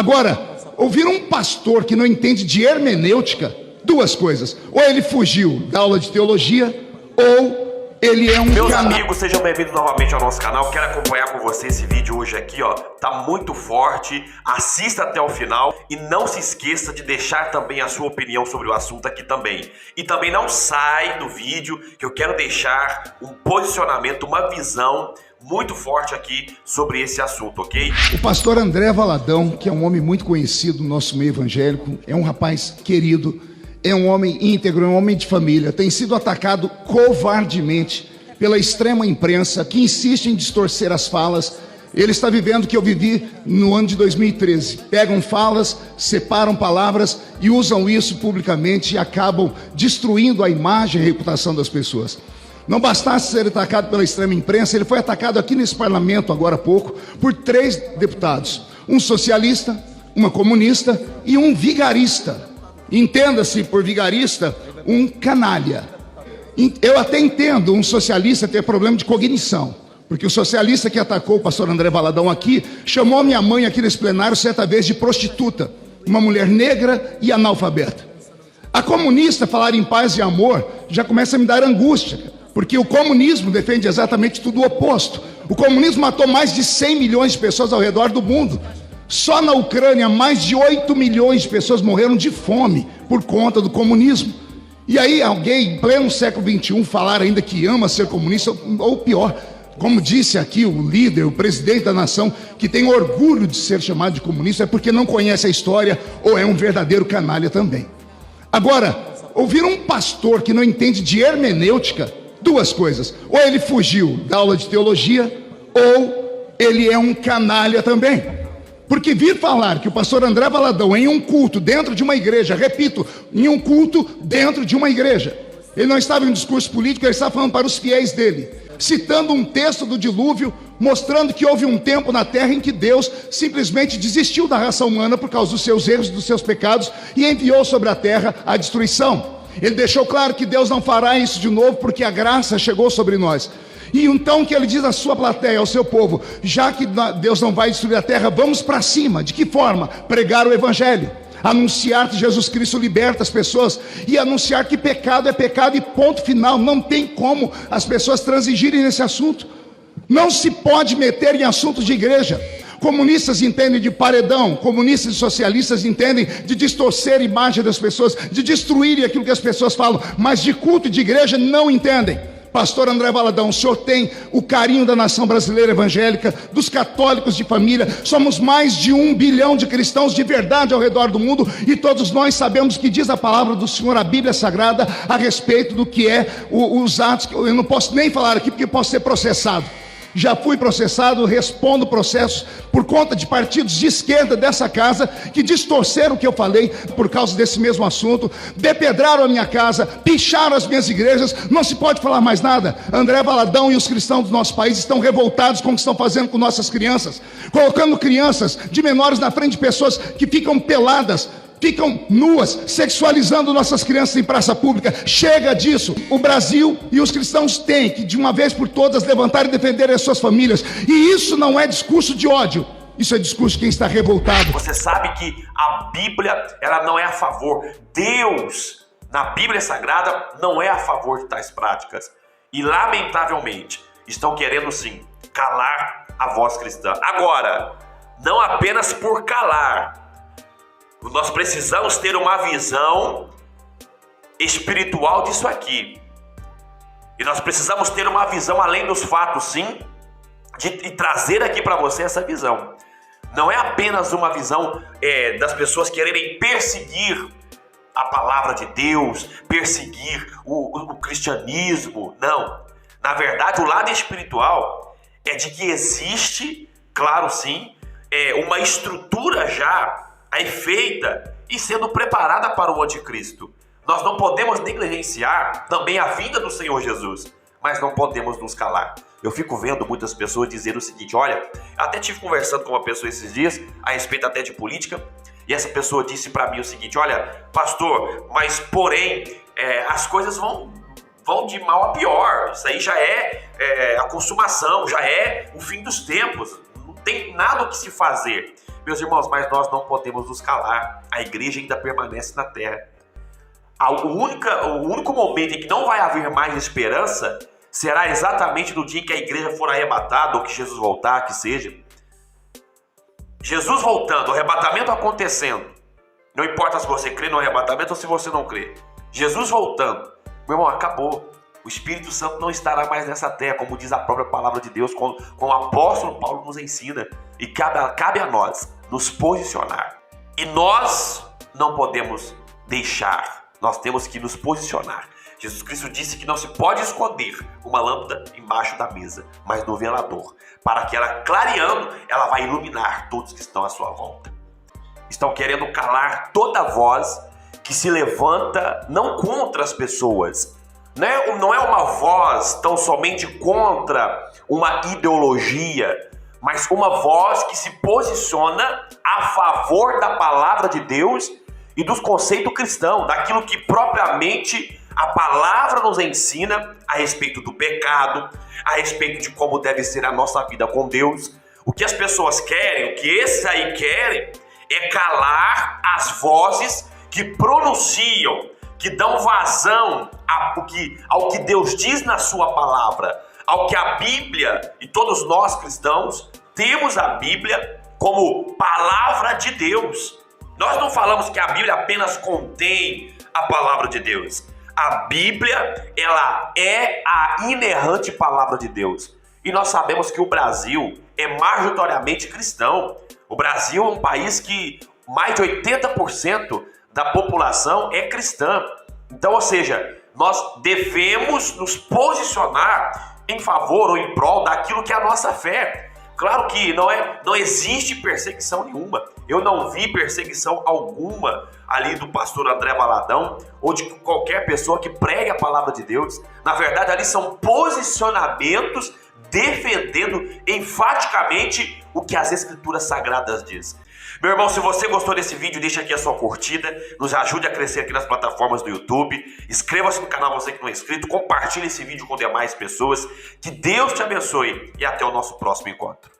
Agora, ouvir um pastor que não entende de hermenêutica, duas coisas: ou ele fugiu da aula de teologia, ou ele é um Meus amigos, sejam bem-vindos novamente ao nosso canal. Quero acompanhar com você esse vídeo hoje aqui, ó. Tá muito forte. Assista até o final e não se esqueça de deixar também a sua opinião sobre o assunto aqui também. E também não sai do vídeo, que eu quero deixar um posicionamento, uma visão muito forte aqui sobre esse assunto, ok? O pastor André Valadão, que é um homem muito conhecido no nosso meio evangélico, é um rapaz querido, é um homem íntegro, é um homem de família, tem sido atacado covardemente pela extrema imprensa que insiste em distorcer as falas. Ele está vivendo o que eu vivi no ano de 2013. Pegam falas, separam palavras e usam isso publicamente e acabam destruindo a imagem e a reputação das pessoas. Não bastasse ser atacado pela extrema imprensa, ele foi atacado aqui nesse parlamento agora há pouco por 3 deputados: um socialista, uma comunista e um vigarista. Entenda-se por vigarista um canalha. Eu até entendo um socialista ter problema de cognição, porque o socialista que atacou o pastor André Valadão aqui chamou a minha mãe aqui nesse plenário certa vez de prostituta, uma mulher negra e analfabeta. A comunista falar em paz e amor já começa a me dar angústia, porque o comunismo defende exatamente tudo o oposto. O comunismo matou mais de 100 milhões de pessoas ao redor do mundo. Só na Ucrânia, mais de 8 milhões de pessoas morreram de fome por conta do comunismo. E aí alguém, em pleno século XXI, falar ainda que ama ser comunista, ou pior, como disse aqui o líder, o presidente da nação, que tem orgulho de ser chamado de comunista, é porque não conhece a história ou é um verdadeiro canalha também. Agora, ouvir um pastor que não entende de hermenêutica, duas coisas: ou ele fugiu da aula de teologia, ou ele é um canalha também. Porque vir falar que o pastor André Valadão, em um culto dentro de uma igreja, repito, em um culto dentro de uma igreja, ele não estava em um discurso político, ele estava falando para os fiéis dele, citando um texto do dilúvio, mostrando que houve um tempo na terra em que Deus simplesmente desistiu da raça humana por causa dos seus erros, dos seus pecados, e enviou sobre a terra a destruição. Ele deixou claro que Deus não fará isso de novo, porque a graça chegou sobre nós. E então que ele diz à sua plateia, ao seu povo: já que Deus não vai destruir a terra, vamos para cima. De que forma? Pregar o evangelho, anunciar que Jesus Cristo liberta as pessoas e anunciar que pecado é pecado e ponto final. Não tem como as pessoas transigirem nesse assunto. Não se pode meter em assuntos de igreja. Comunistas entendem de paredão, comunistas e socialistas entendem de distorcer a imagem das pessoas, de destruírem aquilo que as pessoas falam, mas de culto e de igreja não entendem. Pastor André Valadão, o senhor tem o carinho da nação brasileira evangélica, dos católicos de família. Somos mais de 1 bilhão de cristãos de verdade ao redor do mundo, e todos nós sabemos que diz a palavra do Senhor, a Bíblia Sagrada, a respeito do que é os atos. Eu não posso nem falar aqui porque posso ser processado. Já fui processado, respondo processos por conta de partidos de esquerda dessa casa que distorceram o que eu falei por causa desse mesmo assunto, depedraram a minha casa, picharam as minhas igrejas. Não se pode falar mais nada. André Valadão e os cristãos do nosso país estão revoltados com o que estão fazendo com nossas crianças, colocando crianças de menores na frente de pessoas que ficam peladas, ficam nuas, sexualizando nossas crianças em praça pública. Chega disso. O Brasil e os cristãos têm que, de uma vez por todas, levantar e defender as suas famílias. E isso não é discurso de ódio, isso é discurso de quem está revoltado. Você sabe que a Bíblia, ela não é a favor. Deus, na Bíblia Sagrada, não é a favor de tais práticas. E, lamentavelmente, estão querendo, sim, calar a voz cristã. Agora, não apenas por calar, nós precisamos ter uma visão espiritual disso aqui. E nós precisamos ter uma visão além dos fatos, sim, de trazer aqui para você essa visão. Não é apenas uma visão das pessoas quererem perseguir a palavra de Deus, perseguir o cristianismo. Não. Na verdade, o lado espiritual é de que existe, claro sim, uma estrutura já aí feita e sendo preparada para o anticristo. Nós não podemos negligenciar também a vinda do Senhor Jesus, mas não podemos nos calar. Eu fico vendo muitas pessoas dizendo o seguinte: olha, até tive conversando com uma pessoa esses dias a respeito até de política, e essa pessoa disse para mim o seguinte: olha, pastor, mas porém as coisas vão de mal a pior. Isso aí já é a consumação, já é o fim dos tempos. Não tem nada o que se fazer. Meus irmãos, mas nós não podemos nos calar. A igreja ainda permanece na terra. O único momento em que não vai haver mais esperança será exatamente no dia em que a igreja for arrebatada, ou que Jesus voltar, que seja. Jesus voltando, o arrebatamento acontecendo. Não importa se você crê no arrebatamento ou se você não crê. Jesus voltando. Meu irmão, acabou. O Espírito Santo não estará mais nessa terra, como diz a própria palavra de Deus, como o apóstolo Paulo nos ensina. E cabe a nós nos posicionar. E nós não podemos deixar. Nós temos que nos posicionar. Jesus Cristo disse que não se pode esconder uma lâmpada embaixo da mesa, mas no velador, para que ela, clareando, ela vai iluminar todos que estão à sua volta. Estão querendo calar toda voz que se levanta não contra as pessoas, não é uma voz tão somente contra uma ideologia, mas uma voz que se posiciona a favor da palavra de Deus e dos conceitos cristãos, daquilo que propriamente a palavra nos ensina a respeito do pecado, a respeito de como deve ser a nossa vida com Deus. O que as pessoas querem, o que esses aí querem, é calar as vozes que pronunciam, que dão vazão ao que Deus diz na sua palavra, ao que a Bíblia, e todos nós cristãos temos a Bíblia como palavra de Deus. Nós não falamos que a Bíblia apenas contém a palavra de Deus. A Bíblia, ela é a inerrante palavra de Deus. E nós sabemos que o Brasil é majoritariamente cristão. O Brasil é um país que mais de 80% da população é cristã. Então, ou seja, nós devemos nos posicionar em favor ou em prol daquilo que é a nossa fé. Claro que não existe perseguição nenhuma. Eu não vi perseguição alguma ali do pastor André Valadão ou de qualquer pessoa que pregue a palavra de Deus. Na verdade, ali são posicionamentos defendendo enfaticamente o que as Escrituras Sagradas dizem. Meu irmão, se você gostou desse vídeo, deixa aqui a sua curtida, nos ajude a crescer aqui nas plataformas do YouTube, inscreva-se no canal você que não é inscrito, compartilhe esse vídeo com demais pessoas, que Deus te abençoe e até o nosso próximo encontro.